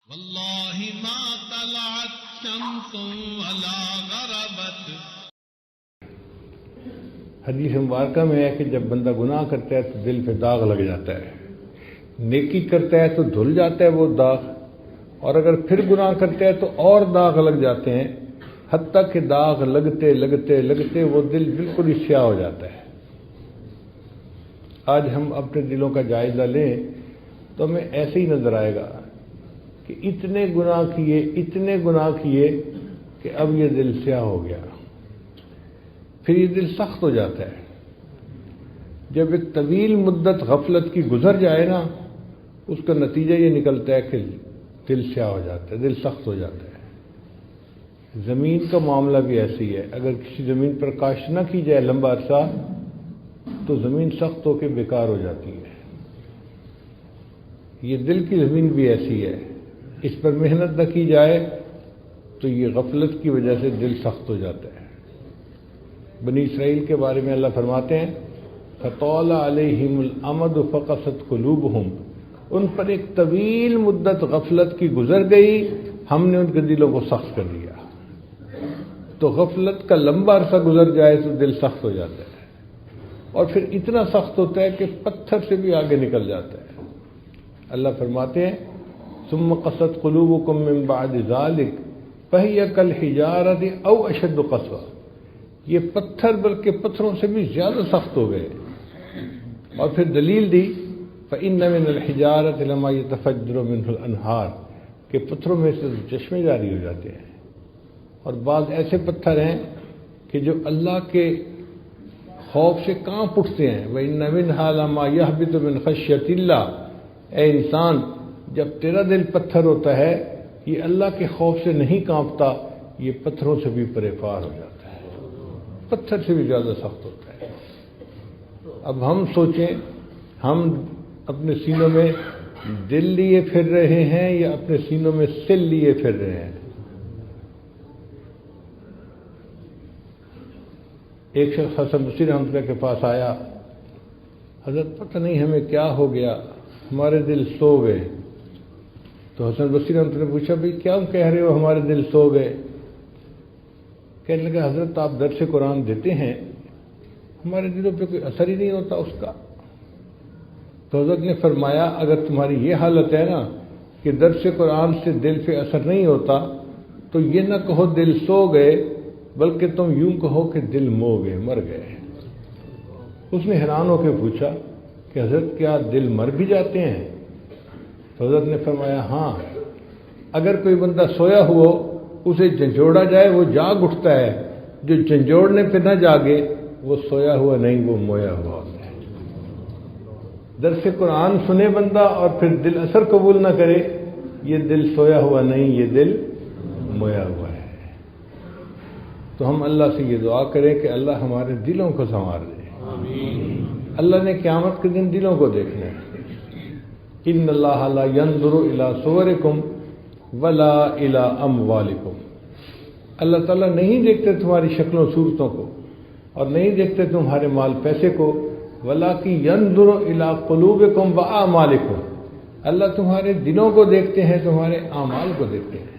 واللہ ما طلعت شمس ولا غربت. حدیث مبارکہ میں ہے کہ جب بندہ گناہ کرتا ہے تو دل پہ داغ لگ جاتا ہے، نیکی کرتا ہے تو دھل جاتا ہے وہ داغ، اور اگر پھر گناہ کرتا ہے تو اور داغ لگ جاتے ہیں، حتیٰ کہ داغ لگتے لگتے لگتے وہ دل بالکل ہی سیاہ ہو جاتا ہے. آج ہم اپنے دلوں کا جائزہ لیں تو ہمیں ایسے ہی نظر آئے گا کہ اتنے گناہ کیے کہ اب یہ دل سیاہ ہو گیا. پھر یہ دل سخت ہو جاتا ہے. جب ایک طویل مدت غفلت کی گزر جائے نا، اس کا نتیجہ یہ نکلتا ہے کہ دل سیاہ ہو جاتا ہے، دل سخت ہو جاتا ہے. زمین کا معاملہ بھی ایسی ہے، اگر کسی زمین پر کاشت نہ کی جائے لمبا عرصہ تو زمین سخت ہو کے بیکار ہو جاتی ہے. یہ دل کی زمین بھی ایسی ہے، اس پر محنت نہ کی جائے تو یہ غفلت کی وجہ سے دل سخت ہو جاتا ہے. بنی اسرائیل کے بارے میں اللہ فرماتے ہیں فَطَالَ عَلَيْهِمُ الْأَمَدُ فَقَسَتْ قُلُوبُهُمْ، ان پر ایک طویل مدت غفلت کی گزر گئی، ہم نے ان کے دلوں کو سخت کر دیا. تو غفلت کا لمبا عرصہ گزر جائے تو دل سخت ہو جاتا ہے، اور پھر اتنا سخت ہوتا ہے کہ پتھر سے بھی آگے نکل جاتا ہے. اللہ فرماتے ہیں ثم قست قلوبكم من بعد ذلك فهي كالحجارة او اشد قسوة، یہ پتھر بلکہ پتھروں سے بھی زیادہ سخت ہو گئے. اور پھر دلیل دی فإن من الحجارة لما يتفجر منه الأنهار، کہ پتھروں میں سے چشمے جاری ہو جاتے ہیں. اور بعض ایسے پتھر ہیں کہ جو اللہ کے خوف سے کانپ اٹھتے ہیں. وإن منها لما يهبط من خشية الله، اے انسان جب تیرا دل پتھر ہوتا ہے یہ اللہ کے خوف سے نہیں کانپتا، یہ پتھروں سے بھی پرے پار ہو جاتا ہے، پتھر سے بھی زیادہ سخت ہوتا ہے. اب ہم سوچیں ہم اپنے سینوں میں دل لیے پھر رہے ہیں یا اپنے سینوں میں سل لیے پھر رہے ہیں. ایک شخص حسن بصری رحمۃ اللہ کے پاس آیا، حضرت پتہ نہیں ہمیں کیا ہو گیا، ہمارے دل سو گئے. تو حسن بصری رحمۃ اللہ نے پوچھا بھائی کیا کہہ رہے ہو ہمارے دل سو گئے؟ کہنے لگا حضرت آپ درس قرآن دیتے ہیں، ہمارے دلوں پہ کوئی اثر ہی نہیں ہوتا اس کا. تو حضرت نے فرمایا اگر تمہاری یہ حالت ہے نا کہ درس قرآن سے دل پہ اثر نہیں ہوتا تو یہ نہ کہو دل سو گئے، بلکہ تم یوں کہو کہ دل مو گئے، مر گئے. اس نے حیران ہو کے پوچھا کہ حضرت کیا دل مر بھی جاتے ہیں؟ تو حضرت نے فرمایا ہاں، اگر کوئی بندہ سویا ہوا اسے جھنجھوڑا جائے وہ جاگ اٹھتا ہے، جو جھنجھوڑنے پہ نہ جاگے وہ سویا ہوا نہیں، وہ مویا ہوا ہوتا ہے. درس قرآن سنے بندہ اور پھر دل اثر قبول نہ کرے، یہ دل سویا ہوا نہیں، یہ دل مویا ہوا ہے. تو ہم اللہ سے یہ دعا کریں کہ اللہ ہمارے دلوں کو سنوار دے. اللہ نے قیامت کے دن دلوں کو دیکھنا ہے. ان اللہ لا ينظر الى صورکم ولا الى اموالکم، اللہ تعالیٰ نہیں دیکھتے تمہاری شکلوں صورتوں کو اور نہیں دیکھتے تمہارے مال پیسے کو، ولکن ينظر الى قلوبکم واعمالکم، اللہ تمہارے دلوں کو دیکھتے ہیں، تمہارے اعمال کو دیکھتے ہیں.